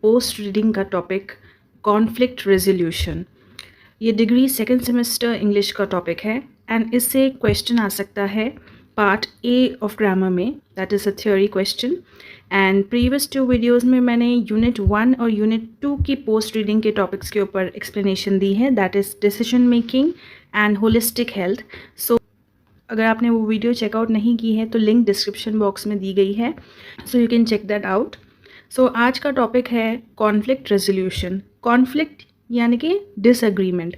Post reading का topic conflict resolution. ये degree second semester English का टॉपिक है एंड इससे क्वेश्चन आ सकता है पार्ट ए ऑफ ग्रामर में, that is a theory question. And previous 2 videos में मैंने यूनिट 1 और यूनिट 2 की पोस्ट रीडिंग के टॉपिक्स के ऊपर एक्सप्लेनेशन दी है, that is decision making and holistic health. So अगर आपने वो वीडियो चेकआउट नहीं की है तो लिंक डिस्क्रिप्शन बॉक्स में दी गई है, so you can check that out. So आज का टॉपिक है कॉन्फ्लिक्ट रेजोल्यूशन। कॉन्फ्लिक्ट यानी कि डिसएग्रीमेंट,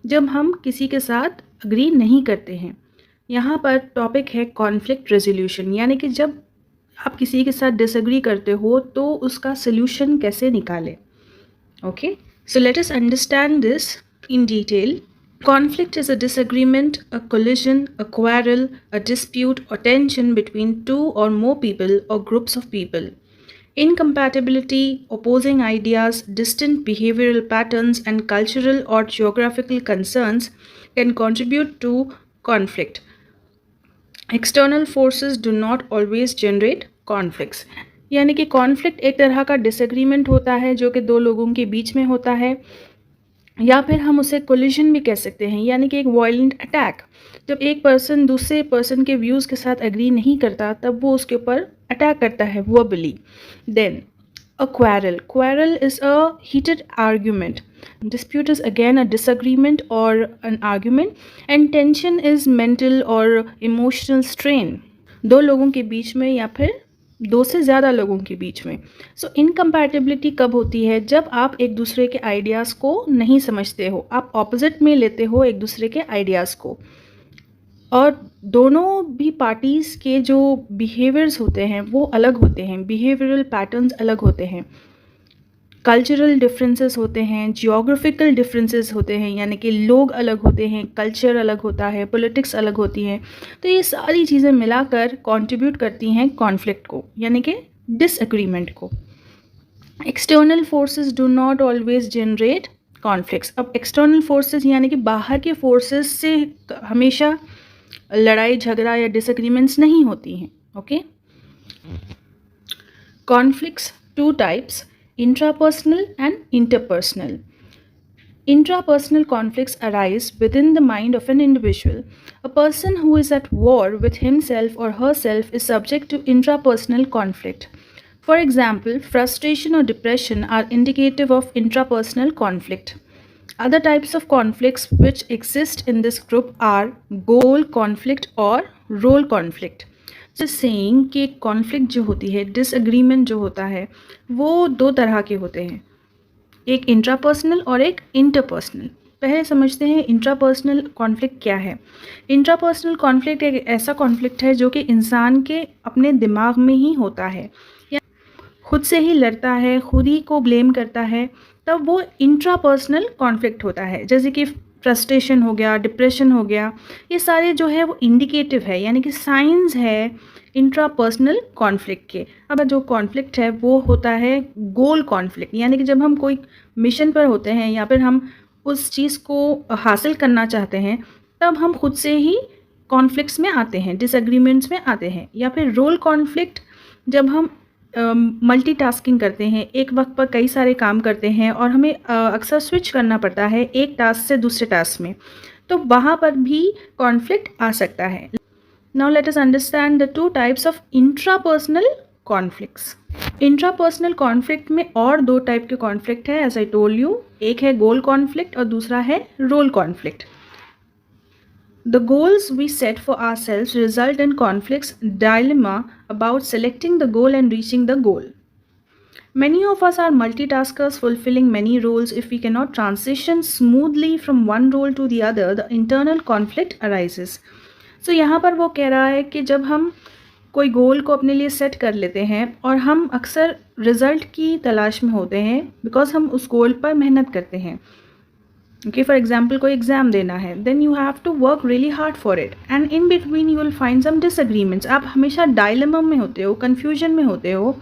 जब हम किसी के साथ अग्री नहीं करते हैं। यहाँ पर टॉपिक है कॉन्फ्लिक्ट रेजोल्यूशन, यानी कि जब आप किसी के साथ डिसएग्री करते हो तो उसका सल्यूशन कैसे निकालें। Okay, so let us understand this in detail. Conflict is a disagreement, a collision, a quarrel, a dispute or tension between two or more people or groups of people. Incompatibility, opposing ideas, distant behavioral patterns, and cultural or geographical concerns can contribute to conflict. External forces do not always generate conflicts. यानी कि conflict एक तरह का disagreement होता है जो कि दो लोगों के बीच में होता है, या फिर हम उसे कोलिजन भी कह सकते हैं, यानी कि एक वायलेंट अटैक। जब एक पर्सन दूसरे पर्सन के व्यूज़ के साथ एग्री नहीं करता तब वो उसके ऊपर अटैक करता है verbally. Then a quarrel is a heated argument. Dispute is again a disagreement or an argument, and tension is mental or emotional strain, दो लोगों के बीच में या फिर दो से ज़्यादा लोगों के बीच में। सो इनकम्पैटिबिलिटी कब होती है? जब आप एक दूसरे के आइडियाज़ को नहीं समझते हो, आप ऑपोजिट में लेते हो एक दूसरे के आइडियाज़ को, और दोनों भी पार्टीज़ के जो बिहेवियर्स होते हैं वो अलग होते हैं, बिहेवियरल पैटर्न्स अलग होते हैं, कल्चरल डिफरेंसेस होते हैं, जियोग्राफिकल डिफरेंसेस होते हैं, यानी कि लोग अलग होते हैं, कल्चर अलग होता है, पॉलिटिक्स अलग होती है। तो ये सारी चीज़ें मिलाकर कंट्रीब्यूट करती हैं कॉन्फ्लिक्ट को, यानी कि डिसएग्रीमेंट को। External forces do not always generate conflicts. अब एक्सटर्नल फोर्सेस यानी कि बाहर के फोर्सेस से हमेशा लड़ाई झगड़ा या डिसएग्रीमेंट्स नहीं होती हैं। Okay, conflicts 2 types, intrapersonal and interpersonal. Intrapersonal conflicts arise within the mind of an individual. A person who is at war with himself or herself is subject to intrapersonal conflict. For example, frustration or depression are indicative of intrapersonal conflict. Other types of conflicts which exist in this group are goal conflict or role conflict. Saying कि conflict जो होती है, disagreement जो होता है, वो 2 तरह के होते हैं, एक इंट्रापर्सनल और एक इंटरपर्सनल। पहले समझते हैं इंट्रापर्सनल कॉन्फ्लिक्ट क्या है। इंट्रापर्सनल कॉन्फ्लिक्ट एक ऐसा कॉन्फ्लिक्ट है जो कि इंसान के अपने दिमाग में ही होता है, या खुद से ही लड़ता है, खुद ही को ब्लेम करता है, तब वो इंट्रापर्सनल कॉन्फ्लिक्ट होता है। जैसे कि फ्रस्ट्रेशन हो गया, डिप्रेशन हो गया, ये सारे जो है वो इंडिकेटिव है, यानी कि साइंस है इंट्रापर्सनल कॉन्फ्लिक्ट के। अब जो कॉन्फ्लिक्ट है वो होता है गोल कॉन्फ्लिक्ट, यानी कि जब हम कोई मिशन पर होते हैं या फिर हम उस चीज़ को हासिल करना चाहते हैं तब हम खुद से ही कॉन्फ्लिक्ट्स में आते हैं, डिसएग्रीमेंट्स में आते हैं। या फिर रोल कॉन्फ्लिक्ट, जब हम मल्टीटास्किंग करते हैं, एक वक्त पर कई सारे काम करते हैं और हमें अक्सर स्विच करना पड़ता है एक टास्क से दूसरे टास्क में, तो वहाँ पर भी कॉन्फ्लिक्ट आ सकता है। Now let us understand the 2 types of intrapersonal conflicts. Intrapersonal conflict में और 2 टाइप के कॉन्फ्लिक्ट है, एज आई टोल्ड यू। एक है गोल कॉन्फ्लिक्ट और दूसरा है role conflict. The goals we set for ourselves result in conflicts, dilemma about selecting the goal and reaching the goal. Many of us are multitaskers fulfilling many roles. If we cannot transition smoothly from one role to the other, the internal conflict arises. So यहाँ पर वो कह रहा है कि जब हम कोई गोल को अपने लिए सेट कर लेते हैं और हम अक्सर रिज़ल्ट की तलाश में होते हैं, बिकॉज हम उस गोल पर मेहनत करते हैं। ओके, फॉर एग्जाम्पल कोई एग्ज़ाम देना है, then you have to work really hard for it, and in between you will find some disagreements. आप हमेशा डायलेमा में होते हो, कन्फ्यूजन में होते हो।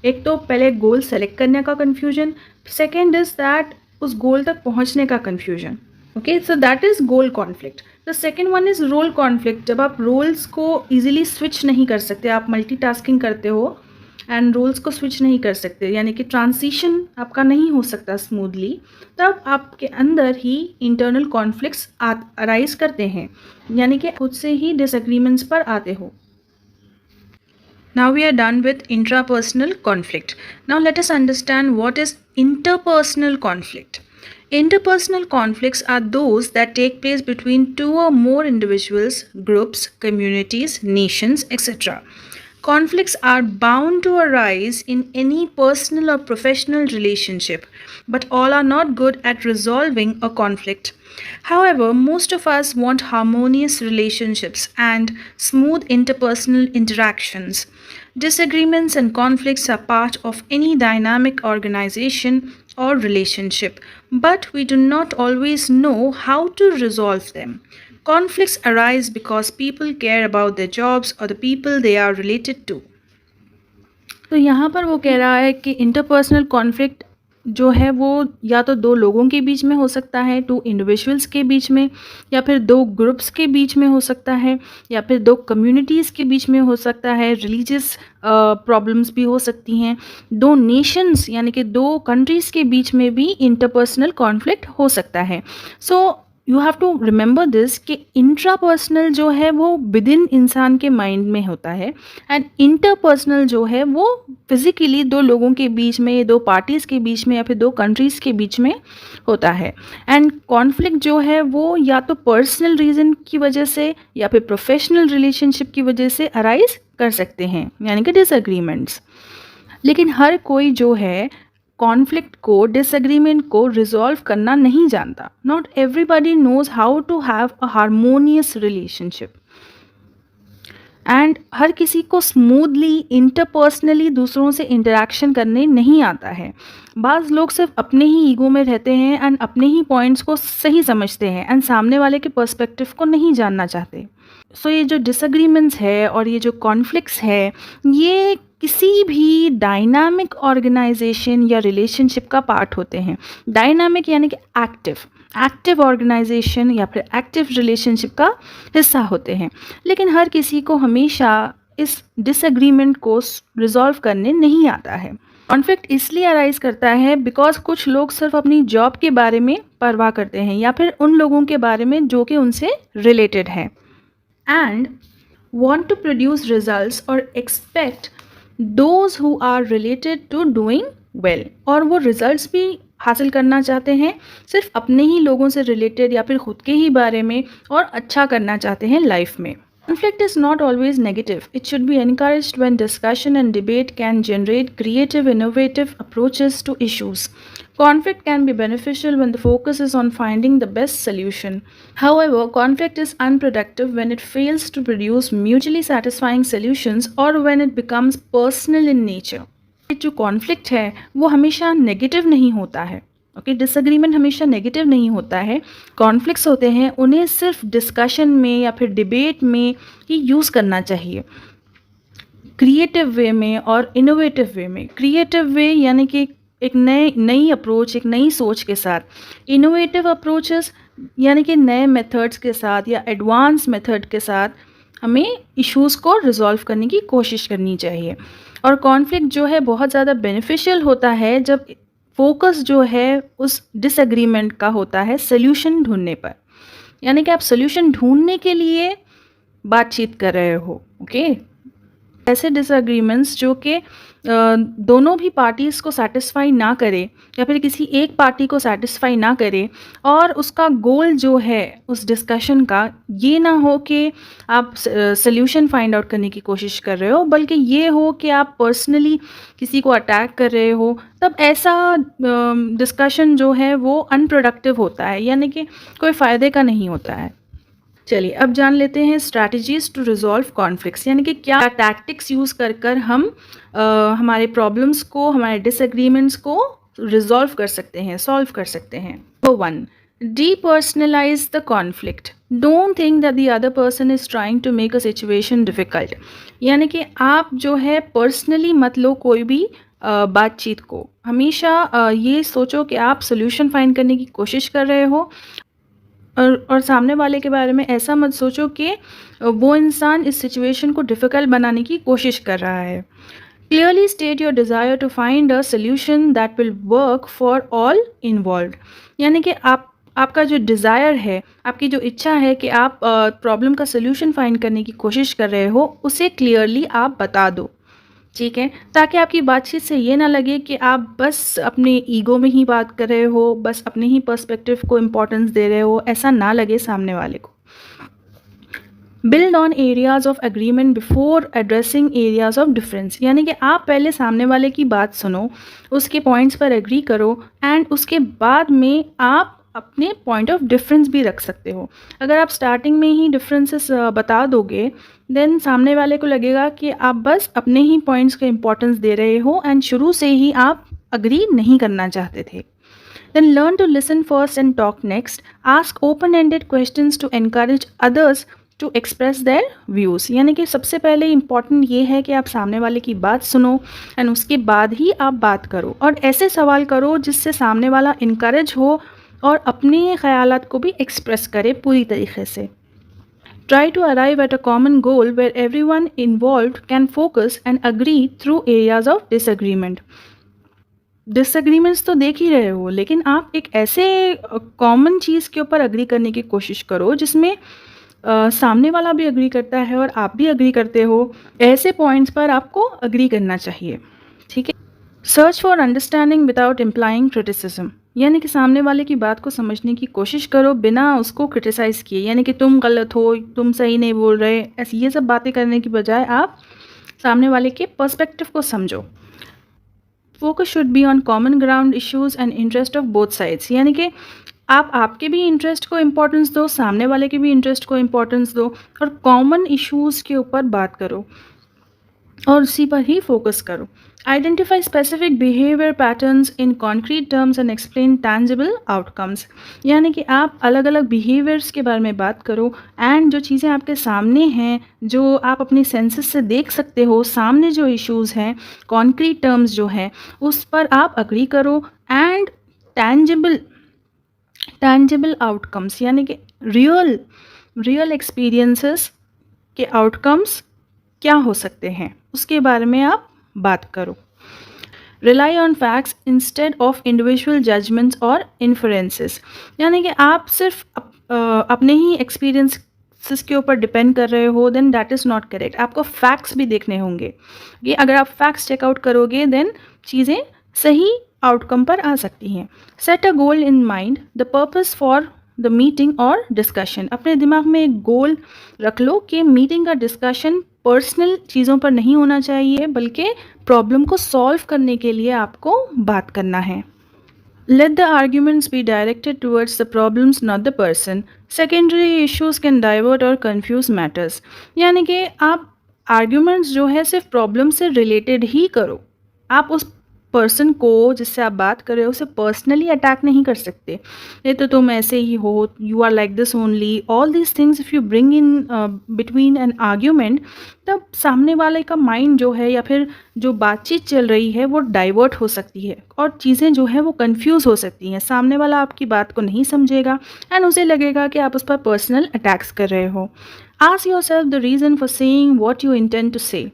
एक तो पहले गोल सेलेक्ट करने का कन्फ्यूजन, सेकेंड इज़ दैट उस गोल तक पहुंचने का confusion. Okay, so that is goal conflict. The second one is role conflict, जब आप रोल्स को ईजिली स्विच नहीं कर सकते, आप मल्टीटास्किंग करते हो एंड रोल्स को स्विच नहीं कर सकते, यानी कि ट्रांजिशन आपका नहीं हो सकता स्मूथली, तब आपके अंदर ही इंटरनल कॉन्फ्लिक्ट्स अराइज करते हैं, यानी कि खुद से ही डिसएग्रीमेंट्स पर आते हो। Now we are done with intrapersonal conflict. Now let us understand what is interpersonal conflict. Interpersonal conflicts are those that take place between two or more individuals, groups, communities, nations, etc. Conflicts are bound to arise in any personal or professional relationship, but all are not good at resolving a conflict. However, most of us want harmonious relationships and smooth interpersonal interactions. Disagreements and conflicts are part of any dynamic organization or relationship, but we do not always know how to resolve them. Conflicts arise because people care about their jobs or the people they are related to. तो यहाँ पर वो कह रहा है कि interpersonal conflict जो है वो या तो दो लोगों के बीच में हो सकता है, टू इंडिविजुअल्स के बीच में, या फिर दो ग्रुप्स के बीच में हो सकता है, या फिर दो कम्युनिटीज़ के बीच में हो सकता है, रिलीजियस प्रॉब्लम्स भी हो सकती हैं, दो नेशंस यानी कि दो कंट्रीज़ के बीच में भी इंटरपर्सनल कॉन्फ्लिक्ट हो सकता है। So you have to remember this कि इंट्रापर्सनल जो है वो विद इन इंसान के माइंड में होता है, एंड इंटरपर्सनल जो है वो फिज़िकली दो लोगों के बीच में, दो पार्टीज़ के बीच में, या फिर दो कंट्रीज़ के बीच में होता है। एंड कॉन्फ्लिक्ट जो है वो या तो पर्सनल रीज़न की वजह से या फिर प्रोफेशनल रिलेशनशिप की वजह से अराइज कर सकते हैं, यानी कि डिसएग्रीमेंट्स। लेकिन हर कोई जो है कॉन्फ्लिक्ट को, डिसएग्रीमेंट को रिजॉल्व करना नहीं जानता। Not everybody knows how to have a harmonious relationship, and हर किसी को स्मूथली इंटरपर्सनली दूसरों से इंटरेक्शन करने नहीं आता है। बाज़ लोग सिर्फ अपने ही ईगो में रहते हैं एंड अपने ही पॉइंट्स को सही समझते हैं एंड सामने वाले के पर्सपेक्टिव को नहीं जानना चाहते। सो ये जो डिसएग्रीमेंट्स है और ये जो कॉन्फ्लिक्ट्स है, ये किसी भी डायनामिक ऑर्गेनाइजेशन या रिलेशनशिप का पार्ट होते हैं। डायनामिक यानी कि एक्टिव ऑर्गेनाइजेशन या फिर एक्टिव रिलेशनशिप का हिस्सा होते हैं। लेकिन हर किसी को हमेशा इस डिसएग्रीमेंट को रिजॉल्व करने नहीं आता है। कॉन्फ्लिक्ट इसलिए अराइज करता है बिकॉज कुछ लोग सिर्फ अपनी जॉब के बारे में परवाह करते हैं या फिर उन लोगों के बारे में जो कि उनसे रिलेटेड है, and want to produce results or expect those who are related to doing well, और वो results भी हासिल करना चाहते हैं सिर्फ अपने ही लोगों से रिलेटेड या फिर खुद के ही बारे में, और अच्छा करना चाहते हैं लाइफ में। Conflict is not always negative. It should be encouraged when discussion and debate can generate creative, innovative approaches to issues. Conflict can be beneficial when the focus is on finding the best solution. However, conflict is unproductive when it fails to produce mutually satisfying solutions or when it becomes personal in nature. जो conflict है वो हमेशा negative नहीं होता है। Okay, disagreement हमेशा negative नहीं होता है। कॉन्फ्लिक्ट्स होते हैं, उन्हें सिर्फ डिस्कशन में या फिर डिबेट में ही यूज़ करना चाहिए, क्रिएटिव वे में और इनोवेटिव वे में। क्रिएटिव वे यानी कि एक नई अप्रोच, एक नई सोच के साथ। इनोवेटिव अप्रोचेस यानी कि नए मेथड्स के साथ या एडवांस मेथड के साथ हमें इश्यूज़ को रिजॉल्व करने की कोशिश करनी चाहिए। और कॉन्फ्लिक्ट जो है बहुत ज़्यादा बेनिफिशियल होता है जब फोकस जो है उस डिसएग्रीमेंट का होता है सोल्यूशन ढूंढने पर, यानी कि आप सोल्यूशन ढूंढने के लिए बातचीत कर रहे हो। ओके, ऐसे डिसएग्रीमेंट्स जो कि दोनों भी पार्टीज़ को सेटिस्फाई ना करे या फिर किसी एक पार्टी को सेटिस्फाई ना करे, और उसका गोल जो है उस डिस्कशन का ये ना हो कि आप सल्यूशन फाइंड आउट करने की कोशिश कर रहे हो, बल्कि ये हो कि आप पर्सनली किसी को अटैक कर रहे हो, तब ऐसा डिस्कशन जो है वो अनप्रोडक्टिव होता है, यानी कि कोई फ़ायदे का नहीं होता है। चलिए अब जान लेते हैं स्ट्रैटेजीज टू रिजॉल्व कॉन्फ्लिक्ट्स, यानी कि क्या टैक्टिक्स यूज़ कर हम हमारे प्रॉब्लम्स को, हमारे डिसएग्रीमेंट्स को रिजॉल्व कर सकते हैं, सॉल्व कर सकते हैं। Number 1, depersonalize the conflict. Don't think that the other person is trying to make a situation difficult. यानी कि आप जो है पर्सनली मत लो कोई भी बातचीत को। हमेशा ये सोचो कि आप सोल्यूशन फाइंड करने की कोशिश कर रहे हो, और सामने वाले के बारे में ऐसा मत सोचो कि वो इंसान इस सिचुएशन को डिफ़िकल्ट बनाने की कोशिश कर रहा है। Clearly state your desire to find a solution that will work for all involved. यानी कि आपका जो डिज़ायर है, आपकी जो इच्छा है कि आप प्रॉब्लम का सॉल्यूशन फाइंड करने की कोशिश कर रहे हो, उसे क्लियरली आप बता दो, ठीक है? ताकि आपकी बातचीत से ये ना लगे कि आप बस अपने ईगो में ही बात कर रहे हो, बस अपने ही पर्सपेक्टिव को इम्पोर्टेंस दे रहे हो, ऐसा ना लगे सामने वाले को। Build on areas of agreement before addressing areas of difference, यानी कि आप पहले सामने वाले की बात सुनो, उसके पॉइंट्स पर एग्री करो एंड उसके बाद में आप अपने पॉइंट ऑफ डिफरेंस भी रख सकते हो। अगर आप स्टार्टिंग में ही डिफरेंसेस बता दोगे देन सामने वाले को लगेगा कि आप बस अपने ही पॉइंट्स को इम्पोर्टेंस दे रहे हो एंड शुरू से ही आप अग्री नहीं करना चाहते थे। Then learn to listen first and talk next. Ask open-ended questions to encourage others to express their views. यानी कि सबसे पहले इम्पॉर्टेंट ये है कि आप सामने वाले की बात सुनो एंड उसके बाद ही आप बात करो और ऐसे सवाल करो जिससे सामने वाला इनकरेज हो और अपने ख़यालात को भी एक्सप्रेस करे पूरी तरीके से. Try to arrive at a common goal where everyone involved can focus and agree through areas of disagreement. Disagreements तो देख ही रहे हो, लेकिन आप एक ऐसे कॉमन चीज़ के ऊपर अग्री करने की कोशिश करो जिसमें सामने वाला भी अग्री करता है और आप भी अग्री करते हो. ऐसे पॉइंट्स पर आपको अग्री करना चाहिए, ठीक है. Search for understanding without implying criticism, यानी कि सामने वाले की बात को समझने की कोशिश करो बिना उसको क्रिटिसाइज़ किए, यानी कि तुम गलत हो, तुम सही नहीं बोल रहे, ऐसी ये सब बातें करने की बजाय आप सामने वाले के पर्सपेक्टिव को समझो. Focus should be on common ground issues and interest of both sides, यानी कि आप आपके भी इंटरेस्ट को इम्पोर्टेंस दो, सामने वाले के भी इंटरेस्ट को इम्पोर्टेंस दो और कॉमन इश्यूज़ के ऊपर बात करो और उसी पर ही फोकस करो. Identify specific behaviour patterns in concrete terms and explain tangible outcomes, यानी कि आप अलग अलग बिहेवियर्स के बारे में बात करो एंड जो चीज़ें आपके सामने हैं, जो आप अपनी सेंसेस से देख सकते हो, सामने जो इश्यूज़ हैं, कॉन्क्रीट टर्म्स जो हैं, उस पर आप अग्री करो एंड टैंजिबल आउटकम्स, यानी कि रियल एक्सपीरियंसेस के आउटकम्स क्या हो सकते हैं उसके बारे में आप बात करो. Rely on facts instead of individual judgements और इन्फ्लुएंसेस, यानी कि आप सिर्फ अपने ही एक्सपीरियंसेस के ऊपर डिपेंड कर रहे हो, then that is not correct. आपको फैक्ट्स भी देखने होंगे कि अगर आप फैक्ट्स चेकआउट करोगे देन चीज़ें सही आउटकम पर आ सकती हैं. Set a goal in mind, the purpose for the meeting और डिस्कशन, अपने दिमाग में एक गोल रख लो कि मीटिंग का डिस्कशन पर्सनल चीज़ों पर नहीं होना चाहिए बल्कि प्रॉब्लम को सॉल्व करने के लिए आपको बात करना है. Let the arguments be directed towards the problems not the person, secondary issues can divert और कन्फ्यूज मैटर्स, यानी कि आप आर्ग्यूमेंट्स जो है सिर्फ प्रॉब्लम से रिलेटेड ही करो. आप उस पर्सन को जिससे आप बात कर रहे हो उसे पर्सनली अटैक नहीं कर सकते. ये तो तुम ऐसे ही हो, you are like this only, all these things if you bring in between an argument, तब सामने वाले का माइंड जो है या फिर जो बातचीत चल रही है वो डाइवर्ट हो सकती है और चीज़ें जो है वो कंफ्यूज हो सकती हैं. सामने वाला आपकी बात को नहीं समझेगा एंड उसे लगेगा कि आप उस पर पर्सनल अटैक्स कर रहे हो. Ask yourself the reason for saying what you intend to say.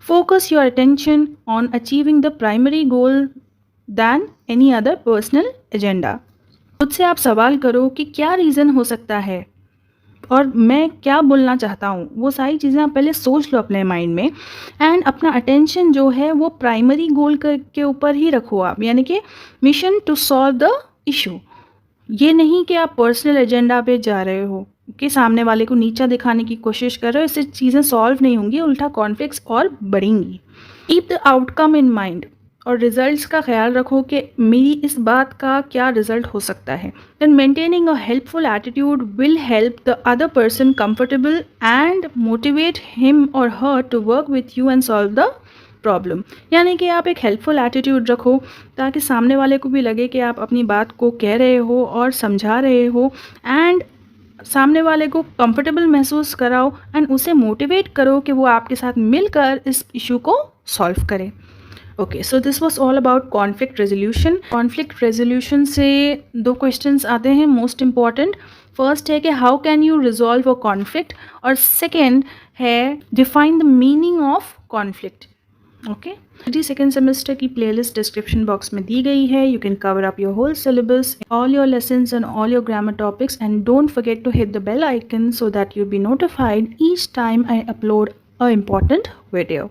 Focus your attention on achieving the primary goal than any other personal agenda. खुद से आप सवाल करो कि क्या रीज़न हो सकता है और मैं क्या बोलना चाहता हूँ. वो सारी चीज़ें आप पहले सोच लो अपने माइंड में एंड अपना अटेंशन जो है वो प्राइमरी गोल के ऊपर ही रखो आप, यानी कि mission to solve the issue. ये नहीं कि आप पर्सनल एजेंडा पे जा रहे हो कि सामने वाले को नीचा दिखाने की कोशिश कर रहे हो. इससे चीज़ें सॉल्व नहीं होंगी, उल्टा कॉन्फ्लिक्ट्स और बढ़ेंगी. Keep the outcome in mind और रिजल्ट्स का ख्याल रखो कि मेरी इस बात का क्या रिजल्ट हो सकता है. Then maintaining a helpful attitude will help the other person comfortable and motivate him और her to work with you and solve the problem, यानी कि आप एक हेल्पफुल एटीट्यूड रखो ताकि सामने वाले को भी लगे कि आप अपनी बात को कह रहे हो और समझा रहे हो एंड सामने वाले को कंफर्टेबल महसूस कराओ एंड उसे मोटिवेट करो कि वो आपके साथ मिलकर इस इशू को सॉल्व करे. Okay, so this was all about conflict resolution. Conflict resolution से 2 क्वेश्चंस आते हैं मोस्ट इम्पॉर्टेंट. फर्स्ट है कि how can you resolve a conflict और सेकेंड है define the meaning of conflict. Okay, जी सेकेंड सेमेस्टर की प्लेलिस्ट डिस्क्रिप्शन बॉक्स में दी गई है. You can cover up your whole syllabus, all your lessons and all your grammar topics, and don't forget to hit the bell icon so that you'll be notified each time I upload a important video.